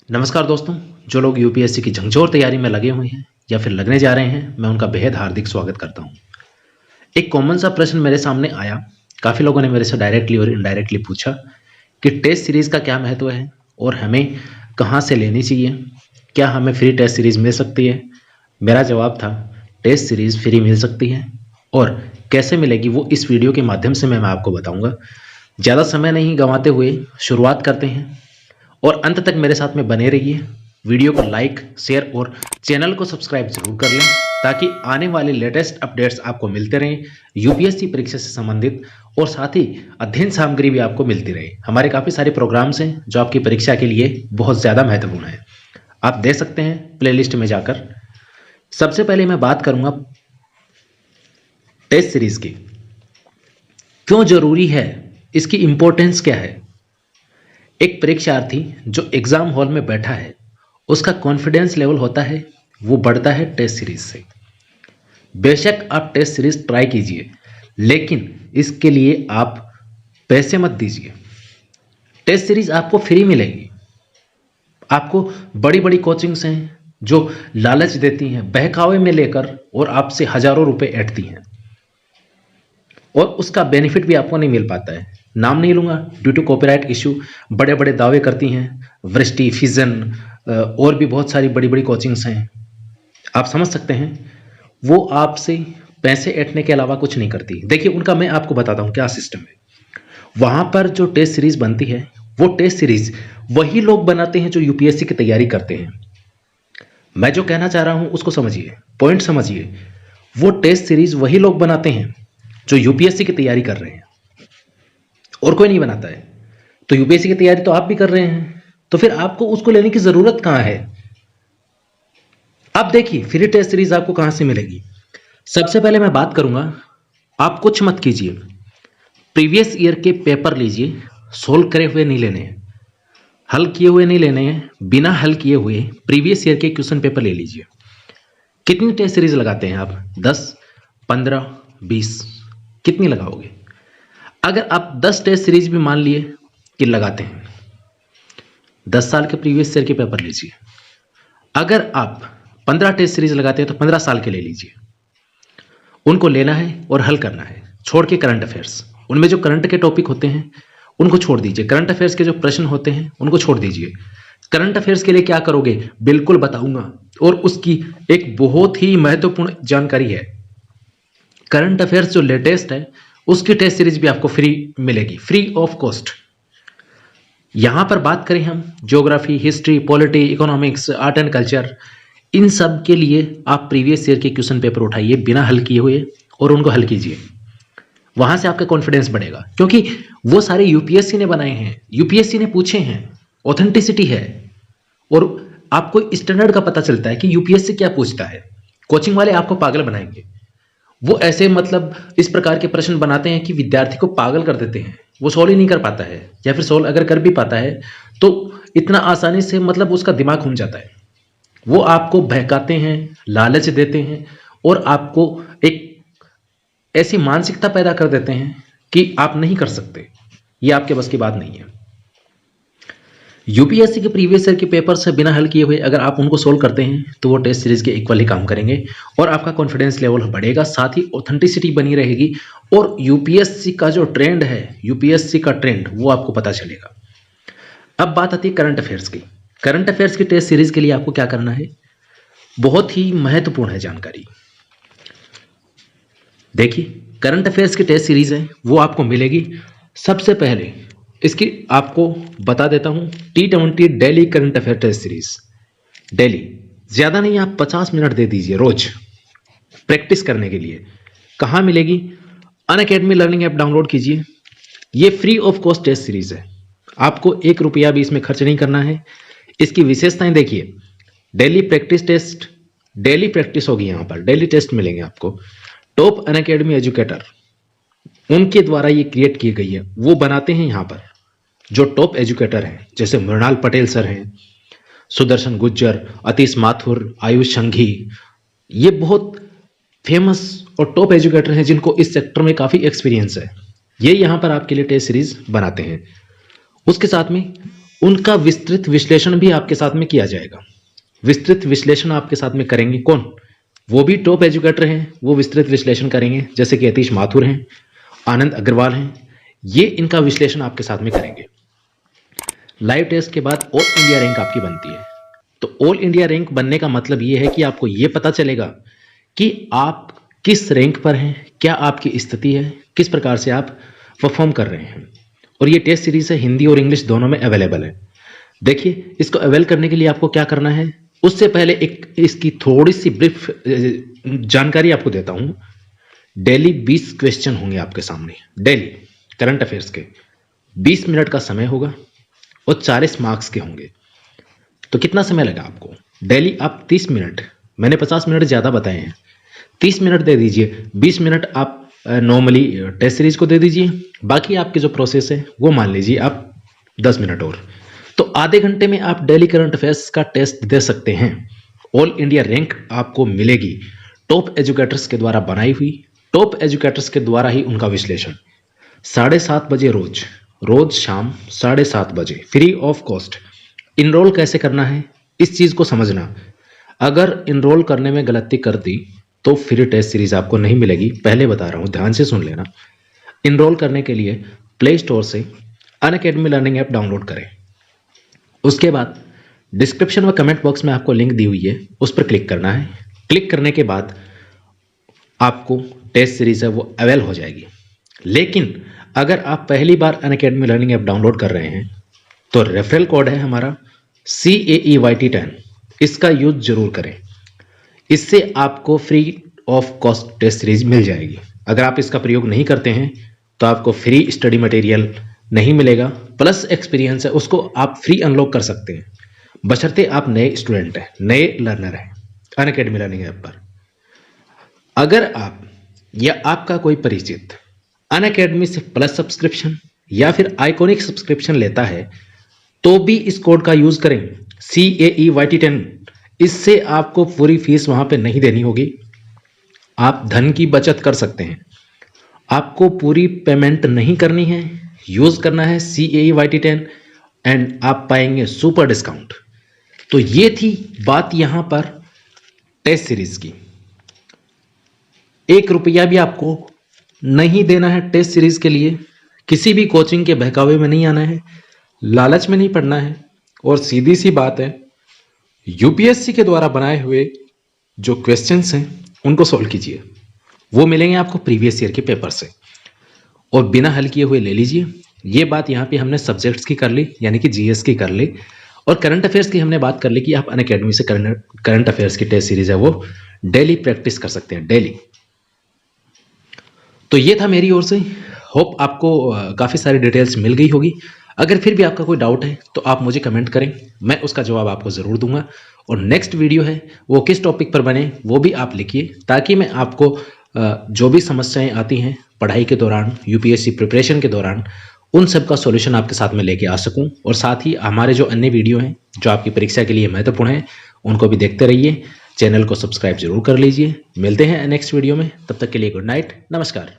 नमस्कार दोस्तों। जो लोग यूपीएससी की झंझोर तैयारी में लगे हुए हैं या फिर लगने जा रहे हैं, मैं उनका बेहद हार्दिक स्वागत करता हूं। एक कॉमन सा प्रश्न मेरे सामने आया। काफ़ी लोगों ने मेरे से डायरेक्टली और इनडायरेक्टली पूछा कि टेस्ट सीरीज़ का क्या महत्व है और हमें कहाँ से लेनी चाहिए, क्या हमें फ्री टेस्ट सीरीज़ मिल सकती है। मेरा जवाब था, टेस्ट सीरीज़ फ्री मिल सकती है और कैसे मिलेगी वो इस वीडियो के माध्यम से मैं आपको बताऊँगा। ज़्यादा समय नहीं गंवाते हुए शुरुआत करते हैं और अंत तक मेरे साथ में बने रहिए। वीडियो को लाइक, शेयर और चैनल को सब्सक्राइब जरूर कर लें ताकि आने वाले लेटेस्ट अपडेट्स आपको मिलते रहें यूपीएससी परीक्षा से संबंधित, और साथ ही अध्ययन सामग्री भी आपको मिलती रहे। हमारे काफ़ी सारे प्रोग्राम्स हैं जो आपकी परीक्षा के लिए बहुत ज़्यादा महत्वपूर्ण है, आप देख सकते हैं प्लेलिस्ट में जाकर। सबसे पहले मैं बात करूंगा टेस्ट सीरीज की। क्यों जरूरी है, इसकी इंपॉर्टेंस क्या है। एक परीक्षार्थी जो एग्जाम हॉल में बैठा है उसका कॉन्फिडेंस लेवल होता है, वो बढ़ता है टेस्ट सीरीज से। बेशक आप टेस्ट सीरीज ट्राई कीजिए, लेकिन इसके लिए आप पैसे मत दीजिए। टेस्ट सीरीज आपको फ्री मिलेगी। आपको बड़ी बड़ी कोचिंग्स हैं जो लालच देती हैं, बहकावे में लेकर और आपसे हजारों रुपए ऐंठती हैं, और उसका बेनिफिट भी आपको नहीं मिल पाता है। नाम नहीं लूंगा ड्यू टू कॉपीराइट इशू। बड़े बड़े दावे करती हैं, वृष्टि, फिजन और भी बहुत सारी बड़ी बड़ी कोचिंग्स हैं, आप समझ सकते हैं। वो आपसे पैसे ऐंठने के अलावा कुछ नहीं करती। देखिए उनका मैं आपको बताता हूँ क्या सिस्टम है। वहाँ पर जो टेस्ट सीरीज बनती है, वो टेस्ट सीरीज वही लोग बनाते हैं जो यूपीएससी की तैयारी करते हैं। मैं जो कहना चाह रहा हूँ उसको समझिए, पॉइंट समझिए। वो टेस्ट सीरीज वही लोग बनाते हैं जो यूपीएससी की तैयारी कर रहे हैं, और कोई नहीं बनाता है। तो यूपीएससी की तैयारी तो आप भी कर रहे हैं, तो फिर आपको उसको लेने की जरूरत कहां है। अब देखिए फ्री टेस्ट सीरीज आपको कहां से मिलेगी। सबसे पहले मैं बात करूंगा, आप कुछ मत कीजिए, प्रीवियस ईयर के पेपर लीजिए। सोल्व करे हुए नहीं लेने हैं, हल किए हुए नहीं लेने हैं, बिना हल किए हुए प्रीवियस ईयर के क्वेश्चन पेपर ले लीजिए। कितनी टेस्ट सीरीज लगाते हैं आप? 10, 15, 20, कितनी लगाओगे? अगर आप 10 टेस्ट सीरीज भी मान लिए कि लगाते हैं, 10 साल के प्रीवियस ईयर के पेपर लीजिए। अगर आप 15 टेस्ट सीरीज लगाते हैं तो 15 साल के ले लीजिए। उनको लेना है और हल करना है, छोड़ के करंट अफेयर्स। उनमें जो करंट के टॉपिक होते हैं उनको छोड़ दीजिए। करंट अफेयर्स के जो प्रश्न होते हैं उनको छोड़ दीजिए। करंट अफेयर्स के लिए क्या करोगे बिल्कुल बताऊंगा, और उसकी एक बहुत ही महत्वपूर्ण जानकारी है। करंट अफेयर्स जो लेटेस्ट है उसकी टेस्ट सीरीज भी आपको फ्री मिलेगी, फ्री ऑफ कॉस्ट। यहां पर बात करें हम geography, history, polity, economics, art and culture, इन सब के लिए आप प्रीवियस ईयर के क्वेश्चन पेपर उठाइए बिना हल किए हुए और उनको हल कीजिए। वहां से आपका कॉन्फिडेंस बढ़ेगा, क्योंकि वो सारे यूपीएससी ने बनाए हैं, यूपीएससी ने पूछे हैं, ऑथेंटिसिटी है, और आपको स्टैंडर्ड का पता चलता है कि यूपीएससी क्या पूछता है। कोचिंग वाले आपको पागल बनाएंगे। वो ऐसे मतलब इस प्रकार के प्रश्न बनाते हैं कि विद्यार्थी को पागल कर देते हैं। वो सोल्व ही नहीं कर पाता है, या फिर सोल्व अगर कर भी पाता है तो इतना आसानी से मतलब उसका दिमाग घूम जाता है। वो आपको बहकाते हैं, लालच देते हैं, और आपको एक ऐसी मानसिकता पैदा कर देते हैं कि आप नहीं कर सकते। ये आपके बस की बात नहीं है। यूपीएससी के प्रीवियस ईयर के पेपर से बिना हल किए हुए अगर आप उनको सोल्व करते हैं तो वो टेस्ट सीरीज के इक्वल ही काम करेंगे, और आपका कॉन्फिडेंस लेवल बढ़ेगा, साथ ही ऑथेंटिसिटी बनी रहेगी, और यूपीएससी का जो ट्रेंड है, यूपीएससी का ट्रेंड, वो आपको पता चलेगा। अब बात आती है करंट अफेयर्स की। करंट अफेयर्स की टेस्ट सीरीज के लिए आपको क्या करना है, बहुत ही महत्वपूर्ण है जानकारी। देखिए करंट अफेयर्स की टेस्ट सीरीज है वो आपको मिलेगी। सबसे पहले इसकी आपको बता देता हूं, T20 daily current affair test series. Daily ज्यादा नहीं, आप 50 मिनट दे दीजिए रोज प्रैक्टिस करने के लिए। कहां मिलेगी? अनअकैडमी लर्निंग ऐप डाउनलोड कीजिए। ये free of cost test series है, आपको 1 रुपया भी इसमें खर्च नहीं करना है। इसकी विशेषताएं देखिए, daily practice test, daily practice होगी, यहां पर डेली टेस्ट मिलेंगे आपको। टॉप अनअकैडमी एजुकेटर, उनके द्वारा ये क्रिएट की गई है, वो बनाते हैं यहाँ पर जो टॉप एजुकेटर हैं, जैसे मृणाल पटेल सर हैं, सुदर्शन गुज्जर, अतीश माथुर, आयुष संघी। ये बहुत फेमस और टॉप एजुकेटर हैं जिनको इस सेक्टर में काफ़ी एक्सपीरियंस है। ये यहाँ पर आपके लिए टेस्ट सीरीज बनाते हैं। उसके साथ में उनका विस्तृत विश्लेषण भी आपके साथ में किया जाएगा। विस्तृत विश्लेषण आपके साथ में करेंगे कौन? वो भी टॉप एजुकेटर हैं, वो विस्तृत विश्लेषण करेंगे, जैसे कि अतीश माथुर हैं, आनंद अग्रवाल हैं, ये इनका विश्लेषण आपके साथ में करेंगे। लाइव टेस्ट के बाद ऑल इंडिया रैंक आपकी बनती है। तो ऑल इंडिया रैंक बनने का मतलब ये है कि आपको ये पता चलेगा कि आप किस रैंक पर हैं, क्या आपकी स्थिति है, किस प्रकार से आप परफॉर्म कर रहे हैं। और ये टेस्ट सीरीज है, हिंदी और इंग्लिश दोनों में अवेलेबल है। देखिए, इसको अवेल करने के लिए आपको क्या करना है, उससे पहले एक इसकी थोड़ी सी ब्रीफ जानकारी आपको देता हूं। डेली 20 क्वेश्चन होंगे आपके सामने, डेली करंट अफेयर्स के 20 मिनट का समय होगा और 40 मार्क्स के होंगे। तो कितना समय लगा आपको? डेली आप 30 मिनट, मैंने 50 मिनट ज़्यादा बताए हैं, 30 मिनट दे दीजिए, 20 मिनट आप नॉर्मली टेस्ट सीरीज को दे दीजिए, बाकी आपकी जो प्रोसेस है वो मान लीजिए आप 10 मिनट और। तो आधे घंटे में आप डेली करंट अफेयर्स का टेस्ट दे सकते हैं। ऑल इंडिया रैंक आपको मिलेगी टॉप एजुकेटर्स के द्वारा बनाई हुई, टॉप एजुकेटर्स के द्वारा ही उनका विश्लेषण। 7:30 बजे रोज शाम 7:30 बजे फ्री ऑफ कॉस्ट। इनरोल कैसे करना है इस चीज़ को समझना। अगर इनरोल करने में गलती कर दी तो फिर टेस्ट सीरीज आपको नहीं मिलेगी। पहले बता रहा हूँ, ध्यान से सुन लेना। इनरोल करने के लिए प्ले स्टोर से अनअकैडमी लर्निंग ऐप डाउनलोड करें। उसके बाद डिस्क्रिप्शन व कमेंट बॉक्स में आपको लिंक दी हुई है, उस पर क्लिक करना है। क्लिक करने के बाद आपको टेस्ट सीरीज है वो अवेल हो जाएगी। लेकिन अगर आप पहली बार अनअकैडमी लर्निंग ऐप डाउनलोड कर रहे हैं तो रेफरल कोड है हमारा CAEYT10, इसका यूज जरूर करें। इससे आपको free of cost test series मिल जाएगी। अगर आप इसका प्रयोग नहीं करते हैं तो आपको फ्री स्टडी मटेरियल नहीं मिलेगा, प्लस एक्सपीरियंस है उसको आप फ्री अनलॉक कर सकते हैं, बशर्ते आप नए स्टूडेंट हैं, नए लर्नर हैं अनअकैडमी लर्निंग ऐप पर। अगर आप या आपका कोई परिचित अनअकैडमी से प्लस सब्सक्रिप्शन या फिर आइकॉनिक सब्सक्रिप्शन लेता है तो भी इस कोड का यूज करें, CAEYT10। इससे आपको पूरी फीस वहां पे नहीं देनी होगी, आप धन की बचत कर सकते हैं। आपको पूरी पेमेंट नहीं करनी है, यूज करना है CAEYT10 एंड आप पाएंगे सुपर डिस्काउंट। तो ये थी बात यहां पर टेस्ट सीरीज की। 1 रुपया भी आपको नहीं देना है टेस्ट सीरीज के लिए, किसी भी कोचिंग के बहकावे में नहीं आना है, लालच में नहीं पड़ना है, और सीधी सी बात है, UPSC के द्वारा बनाए हुए जो क्वेश्चंस हैं उनको सॉल्व कीजिए। वो मिलेंगे आपको प्रीवियस ईयर के पेपर से, और बिना हल किए हुए ले लीजिए। ये बात यहाँ पे हमने सब्जेक्ट्स की कर ली, यानी कि GS की कर ली, और करंट अफेयर्स की हमने बात कर ली कि आप अनअकैडमी से करंट अफेयर्स की टेस्ट सीरीज है वो डेली प्रैक्टिस कर सकते हैं, डेली। तो ये था मेरी ओर से। होप आपको काफ़ी सारी डिटेल्स मिल गई होगी। अगर फिर भी आपका कोई डाउट है तो आप मुझे कमेंट करें, मैं उसका जवाब आपको ज़रूर दूंगा। और नेक्स्ट वीडियो है वो किस टॉपिक पर बने वो भी आप लिखिए, ताकि मैं आपको जो भी समस्याएं आती हैं पढ़ाई के दौरान, UPSC प्रिपरेशन के दौरान, उन सब का सॉल्यूशन आपके साथ में लेके आ सकूं। और साथ ही हमारे जो अन्य वीडियो हैं जो आपकी परीक्षा के लिए महत्वपूर्ण हैं उनको भी देखते रहिए। चैनल को सब्सक्राइब जरूर कर लीजिए। मिलते हैं नेक्स्ट वीडियो में, तब तक के लिए गुड नाइट, नमस्कार।